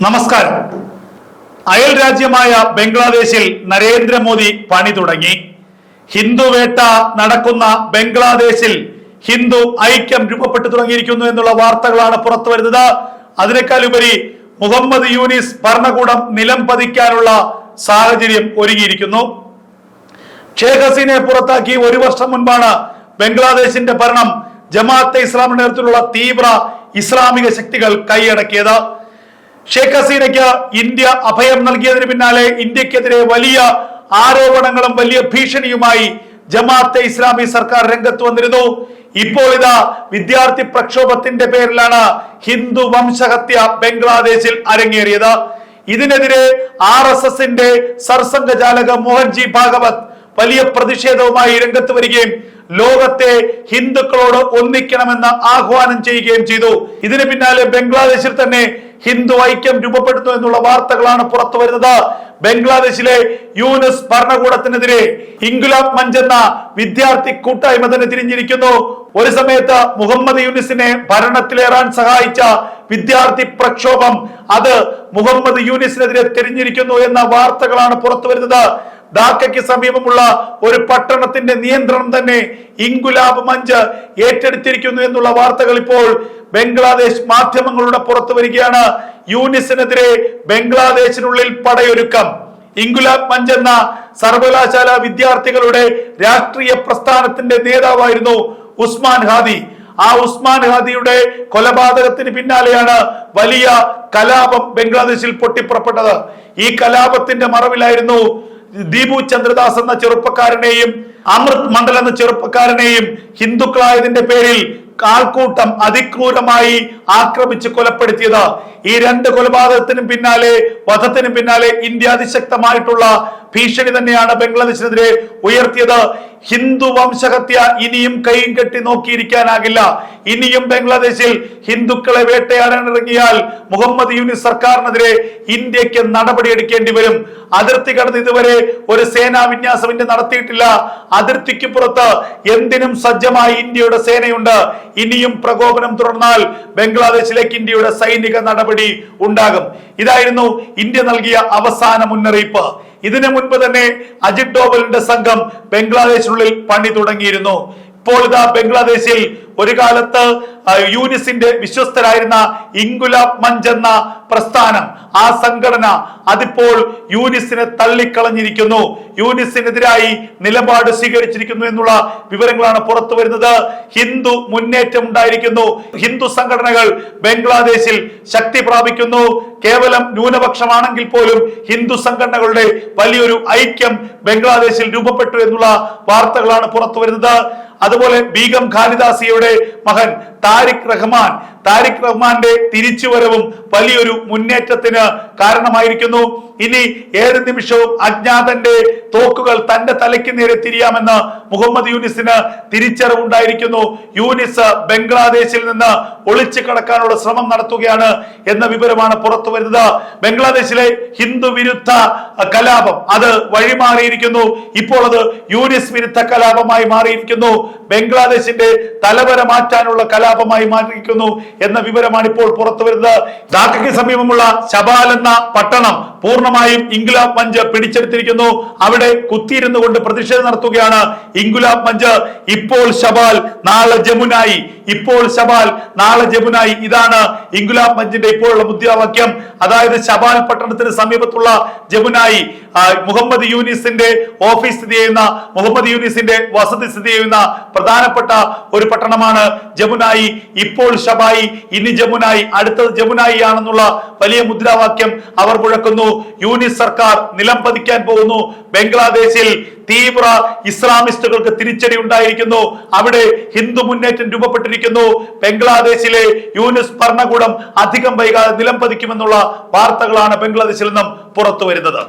നമസ്കാരം. അയൽ രാജ്യമായ ബംഗ്ലാദേശിൽ നരേന്ദ്രമോദി പണി തുടങ്ങി. ഹിന്ദു വേട്ട നടക്കുന്ന ബംഗ്ലാദേശിൽ ഹിന്ദു ഐക്യം രൂപപ്പെട്ടു തുടങ്ങിയിരിക്കുന്നു എന്നുള്ള വാർത്തകളാണ് പുറത്തു വരുന്നത്. അതിനേക്കാൾ ഉപരി മുഹമ്മദ് യൂനിസ് ഭരണകൂടം നിലം പതിക്കാനുള്ള സാഹചര്യം ഒരുങ്ങിയിരിക്കുന്നു. ഷേഖ് ഹസീനയെ പുറത്താക്കി ഒരു വർഷം മുൻപാണ് ബംഗ്ലാദേശിന്റെ ഭരണം ജമാഅത്തെ ഇസ്ലാമിന്റെ നേതൃത്വത്തിലുള്ള തീവ്ര ഇസ്ലാമിക ശക്തികൾ കൈയടക്കിയത്. ഷേഖ് ഹസീനയ്ക്ക് ഇന്ത്യ അഭയം നൽകിയതിന് പിന്നാലെ ഇന്ത്യക്കെതിരെ വലിയ ആരോപണങ്ങളും വലിയ ഭീഷണിയുമായി ജമാഅത്തെ ഇസ്ലാമി സർക്കാർ രംഗത്ത് വന്നിരുന്നു. ഇപ്പോൾ ഇതാ വിദ്യാർത്ഥി പ്രക്ഷോഭത്തിന്റെ പേരിലാണ് ഹിന്ദു വംശഹത്യ ബംഗ്ലാദേശിൽ അരങ്ങേറിയത്. ഇതിനെതിരെ RSSന്റെ സർസംഘചാലക മോഹൻജി ഭാഗവത് വലിയ പ്രതിഷേധവുമായി രംഗത്ത് വരികയും ലോകത്തെ ഹിന്ദുക്കളോട് ഒന്നിക്കണമെന്ന് ആഹ്വാനം ചെയ്യുകയും ചെയ്തു. ഇതിന് പിന്നാലെ ബംഗ്ലാദേശിൽ തന്നെ ഹിന്ദു ഐക്യം രൂപപ്പെടുന്നു എന്നുള്ള വാർത്തകളാണ് പുറത്തു വരുന്നത്. ബംഗ്ലാദേശിലെ യൂനിസ് ഭരണകൂടത്തിനെതിരെ ഇൻകുലാബ് മഞ്ച് എന്ന വിദ്യാർത്ഥി കൂട്ടായ്മ തന്നെ തിരിഞ്ഞിരിക്കുന്നു. ഒരു സമയത്ത് മുഹമ്മദ് യൂനിസിനെ ഭരണത്തിലേറാൻ സഹായിച്ച വിദ്യാർത്ഥി പ്രക്ഷോഭം അത് മുഹമ്മദ് യൂനിസിനെതിരെ തിരിഞ്ഞിരിക്കുന്നു എന്ന വാർത്തകളാണ് പുറത്തു വരുന്നത്. ധാക്കയ്ക്ക് സമീപമുള്ള ഒരു പട്ടണത്തിന്റെ നിയന്ത്രണം തന്നെ ഇൻകുലാബ് മഞ്ച് ഏറ്റെടുത്തിരിക്കുന്നു എന്നുള്ള വാർത്തകൾ ഇപ്പോൾ ബംഗ്ലാദേശ് മാധ്യമങ്ങളുടെ പുറത്തു വരികയാണ്. യൂനിസിനെതിരെ ബംഗ്ലാദേശിനുള്ളിൽ പടയൊരുക്കം. ഇൻകുലാബ് മഞ്ച് എന്ന സർവകലാശാല വിദ്യാർത്ഥികളുടെ രാഷ്ട്രീയ പ്രസ്ഥാനത്തിന്റെ നേതാവായിരുന്നു ഉസ്മാൻ ഹാദി. ആ ഉസ്മാൻ ഹാദിയുടെ കൊലപാതകത്തിന് പിന്നാലെയാണ് വലിയ കലാപം ബംഗ്ലാദേശിൽ പൊട്ടിപ്പുറപ്പെട്ടത്. ഈ കലാപത്തിന്റെ മറവിലായിരുന്നു ദീപു ചന്ദ്രദാസ് എന്ന ചെറുപ്പക്കാരനെയും അമൃത് മണ്ഡൽ എന്ന ചെറുപ്പക്കാരനെയും ഹിന്ദുക്കളായതിന്റെ പേരിൽ ആൾക്കൂട്ടം അതിക്രൂരമായി ആക്രമിച്ച് കൊലപ്പെടുത്തിയത്. ഈ രണ്ട് കൊലപാതകത്തിനും പിന്നാലെ വധത്തിനും പിന്നാലെ ഇന്ത്യ അതിശക്തമായിട്ടുള്ള ഭീഷണി തന്നെയാണ് ബംഗ്ലാദേശിനെതിരെ ഉയർത്തിയത്. ഹിന്ദു വംശഹത്യ ഇനിയും കൈയും കെട്ടി നോക്കിയിരിക്കാനാകില്ല. ഇനിയും ബംഗ്ലാദേശിൽ ഹിന്ദുക്കളെ വേട്ടയാടാൻ ഇറങ്ങിയാൽ മുഹമ്മദ് യൂനിസ് സർക്കാരിനെതിരെ ഇന്ത്യക്ക് നടപടിയെടുക്കേണ്ടി വരും. അതിർത്തി കടന്ന് ഇതുവരെ ഒരു സേനാ വിന്യാസം ഇന്ത്യ നടത്തിയിട്ടില്ല. അതിർത്തിക്ക് പുറത്ത് എന്തിനും സജ്ജമായി ഇന്ത്യയുടെ സേനയുണ്ട്. ഇനിയും പ്രകോപനം തുടർന്നാൽ ബംഗ്ലാദേശിലേക്ക് ഇന്ത്യയുടെ സൈനിക നടപടി ഉണ്ടാകും. ഇതായിരുന്നു ഇന്ത്യ നൽകിയ അവസാന മുന്നറിയിപ്പ്. ഇതിനു മുൻപ് തന്നെ അജിത് ഡോവലിന്റെ സംഘം ബംഗ്ലാദേശിനുള്ളിൽ പണി തുടങ്ങിയിരുന്നു. ഇപ്പോൾ ഇതാ ബംഗ്ലാദേശിൽ ഒരു കാലത്ത് യൂനിസിന്റെ വിശ്വസ്തരായിരുന്ന ഇൻകുലാബ് മഞ്ച് എന്ന പ്രസ്ഥാനം, ആ സംഘടന അതിപ്പോൾ യൂനിസിനെ തള്ളിക്കളഞ്ഞിരിക്കുന്നു. യൂനിസിനെതിരായി നിലപാട് സ്വീകരിച്ചിരിക്കുന്നു എന്നുള്ള വിവരങ്ങളാണ് പുറത്തു വരുന്നത്. ഹിന്ദു മുന്നേറ്റം ഉണ്ടായിരിക്കുന്നു. ഹിന്ദു സംഘടനകൾ ബംഗ്ലാദേശിൽ ശക്തി പ്രാപിക്കുന്നു. കേവലം ന്യൂനപക്ഷമാണെങ്കിൽ പോലും ഹിന്ദു സംഘടനകളുടെ വലിയൊരു ഐക്യം ബംഗ്ലാദേശിൽ രൂപപ്പെട്ടു എന്നുള്ള വാർത്തകളാണ് പുറത്തു വരുന്നത്. അതുപോലെ ബീഗം ഖാലിദാസിയുടെ മകൻ താരിഖ് റഹ്മാന്റെ തിരിച്ചുവരവും വലിയൊരു മുന്നേറ്റത്തിന് കാരണമായിരിക്കുന്നു. ഇനി ഏത് നിമിഷവും അജ്ഞാതന്റെ തോക്കുകൾ തന്റെ തലയ്ക്ക് നേരെ തിരിയാമെന്ന് മുഹമ്മദ് യൂനിസിന് തിരിച്ചറിവുണ്ടായിരിക്കുന്നു. യൂനിസ് ബംഗ്ലാദേശിൽ നിന്ന് ഒളിച്ചു കടക്കാനുള്ള ശ്രമം നടത്തുകയാണ് എന്ന വിവരമാണ് പുറത്തു വരുന്നത്. ബംഗ്ലാദേശിലെ ഹിന്ദു വിരുദ്ധ കലാപം അത് വഴിമാറിയിരിക്കുന്നു. ഇപ്പോൾ അത് യൂനിസ് വിരുദ്ധ കലാപമായി മാറിയിരിക്കുന്നു. ബംഗ്ലാദേശിന്റെ തലവര മാറ്റാനുള്ള കലാപമായി മാറിയിരിക്കുന്നു എന്ന വിവരമാണ് ഇപ്പോൾ പുറത്തു വരുന്നത്. ധാക്കയ്ക്ക് സമീപമുള്ള ശബാൽ എന്ന പട്ടണം പൂർണ്ണമായും ഇൻകുലാബ് മഞ്ച് പിടിച്ചെടുത്തിരിക്കുന്നു. അവിടെ കുത്തിയിരുന്നു കൊണ്ട് പ്രതിഷേധം നടത്തുകയാണ് ഇൻകുലാബ് മഞ്ച്. ഇപ്പോൾ ശബാൽ നാളെ ജമുനായി, ഇപ്പോൾ ശബാൽ നാളെ ജമുനായി. ഇതാണ് ഇൻകുലാബ് മഞ്ചിന്റെ ഇപ്പോഴുള്ള മുദ്രാവാക്യം. അതായത് ശബാൽ പട്ടണത്തിന് സമീപത്തുള്ള ജമുനായി മുഹമ്മദ് യൂനിസിന്റെ ഓഫീസ് സ്ഥിതി ചെയ്യുന്ന, മുഹമ്മദ് യൂനിസിന്റെ വസതി സ്ഥിതി ചെയ്യുന്ന പ്രധാനപ്പെട്ട ഒരു പട്ടണമാണ് ജമുനായി. ഇപ്പോൾ ശബായി, ഇനി ജമുനായി, അടുത്തത് ജമുനായി ആണെന്നുള്ള വലിയ മുദ്രാവാക്യം അവർ മുഴക്കുന്നു. യൂനിസ് സർക്കാർ നിലം പതിക്കാൻ പോകുന്നു. ബംഗ്ലാദേശിൽ തീവ്ര ഇസ്ലാമിസ്റ്റുകൾക്ക് തിരിച്ചടി ഉണ്ടായിരിക്കുന്നു. അവിടെ ഹിന്ദു മുന്നേറ്റം രൂപപ്പെട്ടിരിക്കുന്നു. ബംഗ്ലാദേശിലെ യൂനിസ് ഭരണകൂടം അധികം വൈകാതെ നിലം പതിക്കുമെന്നുള്ള വാർത്തകളാണ് ബംഗ്ലാദേശിൽ നിന്നും പുറത്തു വരുന്നത്.